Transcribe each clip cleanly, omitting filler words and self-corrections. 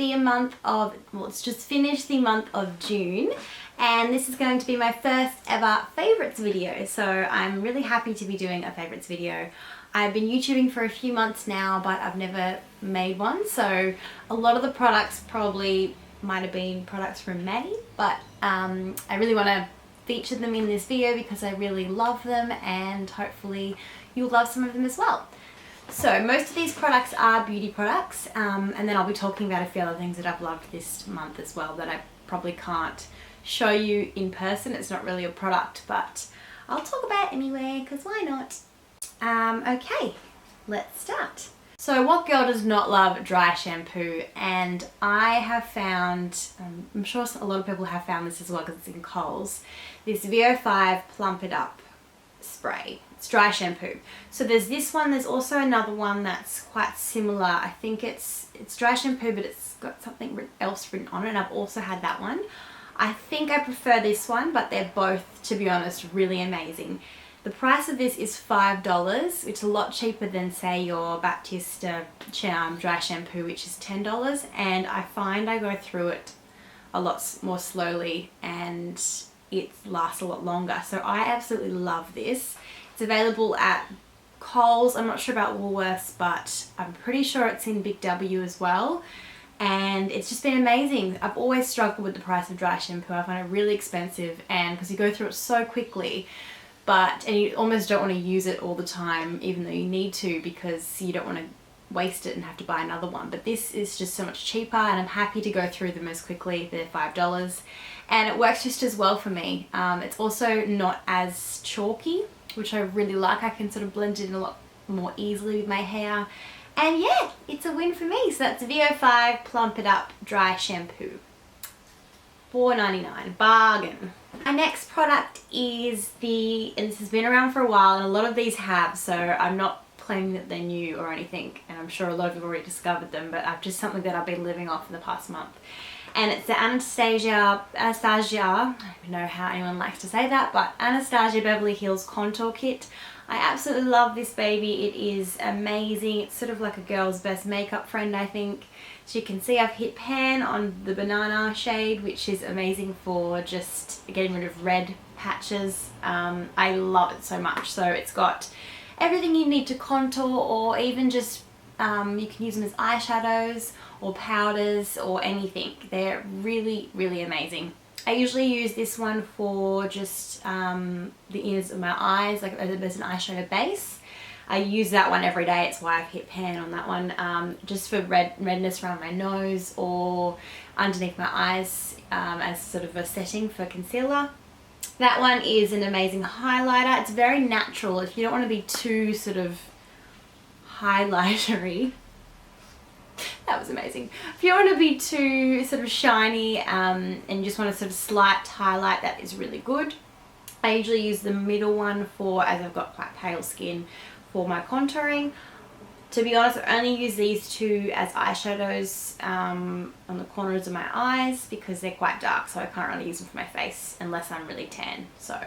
the month of, well, it's just finished the month of June, and this is going to be my first ever favorites video. So I'm really happy to be doing a favorites video. I've been YouTubing for a few months now, but I've never made one. So a lot of the products probably might have been products from May, but I really want to feature them in this video because I really love them, and hopefully you'll love some of them as well. So most of these products are beauty products, and then I'll be talking about a few other things that I've loved this month as well that I probably can't show you in person. It's not really a product, but I'll talk about it anyway, because why not? Okay, let's start. So what girl does not love dry shampoo? And I have found, I'm sure a lot of people have found this as well because it's in Coles, this VO5 Plump It Up spray. It's dry shampoo. So there's this one, there's also another one that's quite similar. I think it's dry shampoo, but it's got something else written on it, and I've also had that one. I think I prefer this one, but they're both, to be honest, really amazing. The price of this is $5, which is a lot cheaper than, say, your Baptiste dry shampoo, which is $10, and I find I go through it a lot more slowly and it lasts a lot longer. So I absolutely love this. It's available at Coles. I'm not sure about Woolworths, but I'm pretty sure it's in Big W as well. And it's just been amazing. I've always struggled with the price of dry shampoo. I find it really expensive, and because you go through it so quickly, and you almost don't want to use it all the time, even though you need to, because you don't want to waste it and have to buy another one. But this is just so much cheaper, and I'm happy to go through them as quickly. They're $5, and it works just as well for me. It's also not as chalky, which I really like. I can sort of blend it in a lot more easily with my hair. And yeah, it's a win for me. So that's VO5 Plump It Up Dry Shampoo. $4.99. Bargain. My next product is and this has been around for a while, and a lot of these have, so I'm not claiming that they're new or anything, and I'm sure a lot of you have already discovered them, but I've just something that I've been living off in the past month. And it's the Anastasia, I don't even know how anyone likes to say that, but Anastasia Beverly Hills Contour Kit. I absolutely love this baby. It is amazing. It's sort of like a girl's best makeup friend, I think. So you can see I've hit pan on the banana shade, which is amazing for just getting rid of red patches. I love it so much. So it's got everything you need to contour, or even just you can use them as eyeshadows or powders or anything. They're really, really amazing. I usually use this one for just the inners of my eyes, like as an eyeshadow base. I use that one every day. It's why I've hit pan on that one, just for redness around my nose or underneath my eyes, as sort of a setting for concealer. That one is an amazing highlighter. It's very natural. If you don't want to be too sort of highlightery, that was amazing. If you don't want to be too sort of shiny and you just want to sort of slight highlight, that is really good. I usually use the middle one for, as I've got quite pale skin, for my contouring. To be honest, I only use these two as eyeshadows on the corners of my eyes because they're quite dark, so I can't really use them for my face unless I'm really tan. So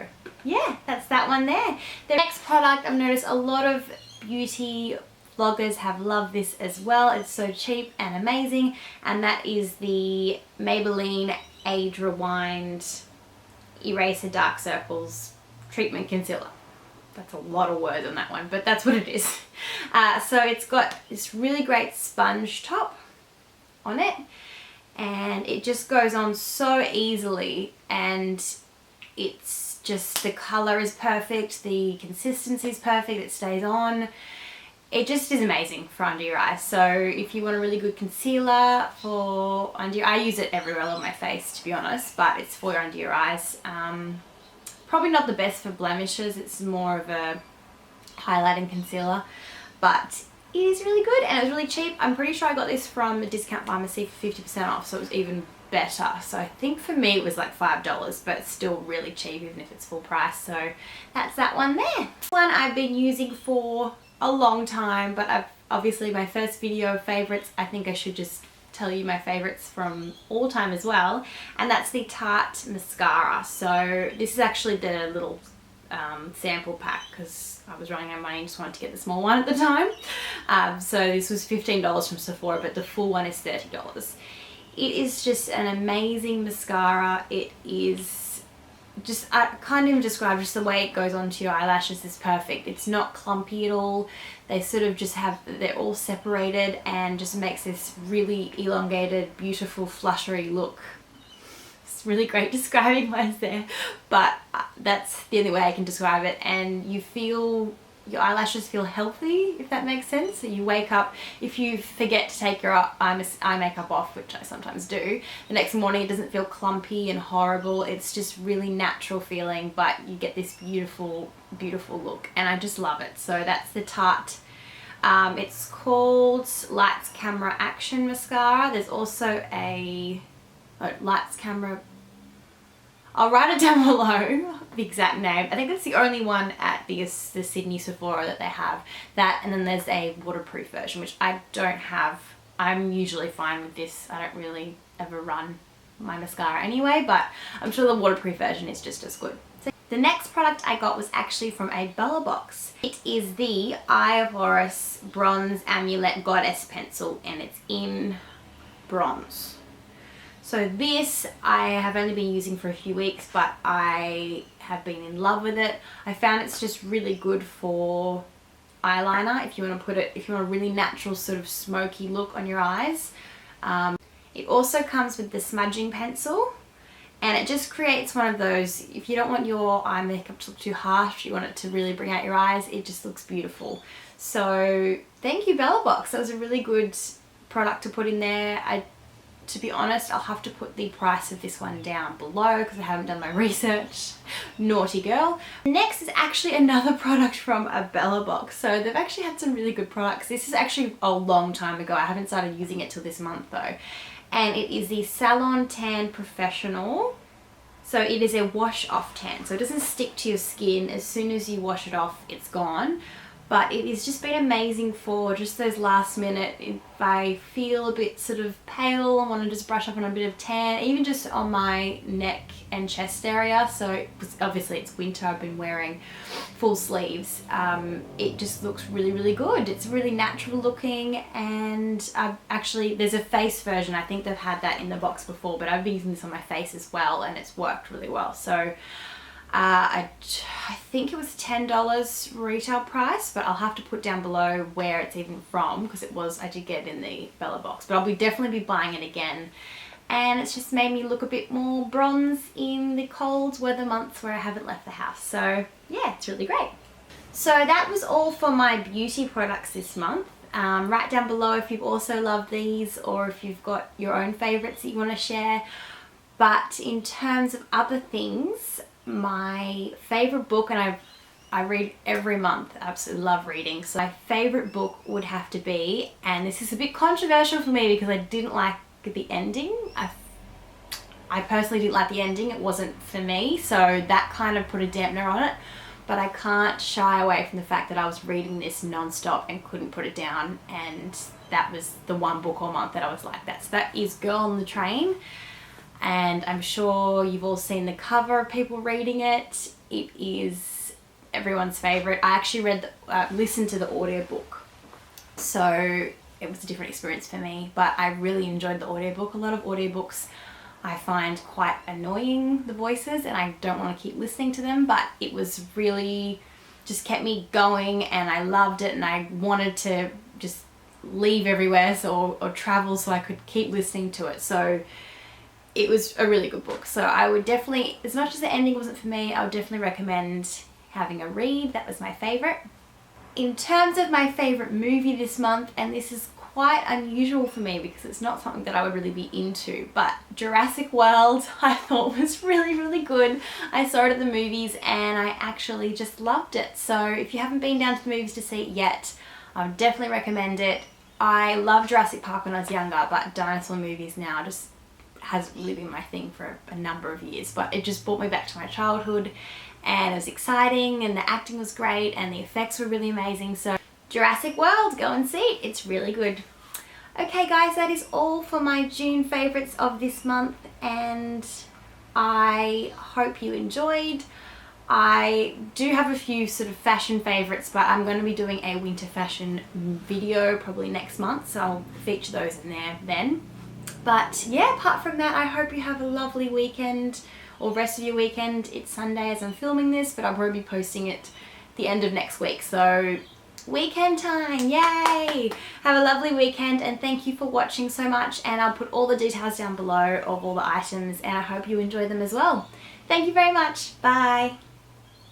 yeah, that's that one there. The next product, I've noticed a lot of beauty vloggers have loved this as well. It's so cheap and amazing, and that is the Maybelline Age Rewind Eraser Dark Circles Treatment Concealer. That's a lot of words on that one, but that's what it is. So it's got this really great sponge top on it, and it just goes on so easily, and it's just, the color is perfect, the consistency is perfect, it stays on. It just is amazing for under your eyes. So if you want a really good concealer for under your, I use it everywhere on my face, to be honest, but it's for under your eyes. Probably not the best for blemishes. It's more of a highlighting concealer, but it is really good, and it was really cheap. I'm pretty sure I got this from a discount pharmacy for 50% off, so it was even better. So I think for me it was like $5, but it's still really cheap even if it's full price. So that's that one there. One I've been using for a long time, but obviously my first video of favorites, I think I should just tell you my favorites from all time as well, and that's the Tarte Mascara. So this is actually the little sample pack because I was running out of money and just wanted to get the small one at the time. So this was $15 from Sephora, but the full one is $30. It is just an amazing mascara. It is just, I can't even describe, just the way it goes onto your eyelashes is perfect. It's not clumpy at all. They sort of just have, they're all separated and just makes this really elongated, beautiful, flushery look. It's really great describing words there, but that's the only way I can describe it. And you feel, your eyelashes feel healthy, if that makes sense. So you wake up, if you forget to take your eye makeup off, which I sometimes do, the next morning it doesn't feel clumpy and horrible. It's just really natural feeling, but you get this beautiful, beautiful look, and I just love it. So that's the Tarte. It's called Lights Camera Action Mascara. There's also a Lights Camera, I'll write it down below, the exact name. I think that's the only one at the Sydney Sephora that they have. That, and then there's a waterproof version, which I don't have. I'm usually fine with this. I don't really ever run my mascara anyway, but I'm sure the waterproof version is just as good. So the next product I got was actually from a Bella box. It is the Eye of Horus Bronze Amulet Goddess Pencil, and it's in bronze. So this I have only been using for a few weeks, but I have been in love with it. I found it's just really good for eyeliner if you want to put it, if you want a really natural sort of smoky look on your eyes. It also comes with the smudging pencil, and it just creates one of those, if you don't want your eye makeup to look too harsh, you want it to really bring out your eyes, it just looks beautiful. So thank you, Bella Box. That was a really good product to put in there. To be honest, I'll have to put the price of this one down below because I haven't done my research. Naughty girl. Next is actually another product from a Bella box. So they've actually had some really good products. This is actually a long time ago. I haven't started using it till this month though. And it is the Salon Tan Professional. So it is a wash off tan. So it doesn't stick to your skin. As soon as you wash it off, it's gone. But it has just been amazing for just those last minute, if I feel a bit sort of pale, I want to just brush up on a bit of tan, even just on my neck and chest area. So obviously it's winter, I've been wearing full sleeves. It just looks really, really good. It's really natural looking, and actually there's a face version. I think they've had that in the box before, but I've been using this on my face as well, and it's worked really well. So I think it was $10 retail price, but I'll have to put down below where it's even from, because I did get it in the Bella box, but I'll definitely be buying it again. And it's just made me look a bit more bronze in the cold weather months where I haven't left the house. So yeah, it's really great. So that was all for my beauty products this month. Write down below if you've also loved these, or if you've got your own favorites that you want to share. But in terms of other things, my favorite book, and I read every month, I absolutely love reading, so my favorite book would have to be, and this is a bit controversial for me because I didn't like the ending. I personally didn't like the ending. It wasn't for me, so that kind of put a dampener on it. But I can't shy away from the fact that I was reading this non-stop and couldn't put it down, and that was the one book all month that I was like, that is Girl on the Train. And I'm sure you've all seen the cover of people reading it. It is everyone's favorite. I actually listened to the audiobook, so it was a different experience for me, but I really enjoyed the audiobook. A lot of audiobooks I find quite annoying, the voices, and I don't want to keep listening to them, but it was really just kept me going, and I loved it, and I wanted to just leave everywhere or travel so I could keep listening to it. So it was a really good book. So I would definitely, as much as the ending wasn't for me, I would definitely recommend having a read. That was my favorite. In terms of my favorite movie this month, and this is quite unusual for me because it's not something that I would really be into, but Jurassic World I thought was really, really good. I saw it at the movies and I actually just loved it. So if you haven't been down to the movies to see it yet, I would definitely recommend it. I loved Jurassic Park when I was younger, but dinosaur movies now just has really been my thing for a number of years, but it just brought me back to my childhood, and it was exciting, and the acting was great, and the effects were really amazing. So Jurassic World, go and see it. It's really good. Okay guys, that is all for my June favorites of this month, and I hope you enjoyed. I do have a few sort of fashion favorites, but I'm going to be doing a winter fashion video probably next month, so I'll feature those in there then. But yeah, apart from that, I hope you have a lovely weekend or rest of your weekend. It's Sunday as I'm filming this, but I'll probably be posting it the end of next week. So weekend time, yay! Have a lovely weekend and thank you for watching so much, and I'll put all the details down below of all the items and I hope you enjoy them as well. Thank you very much. Bye.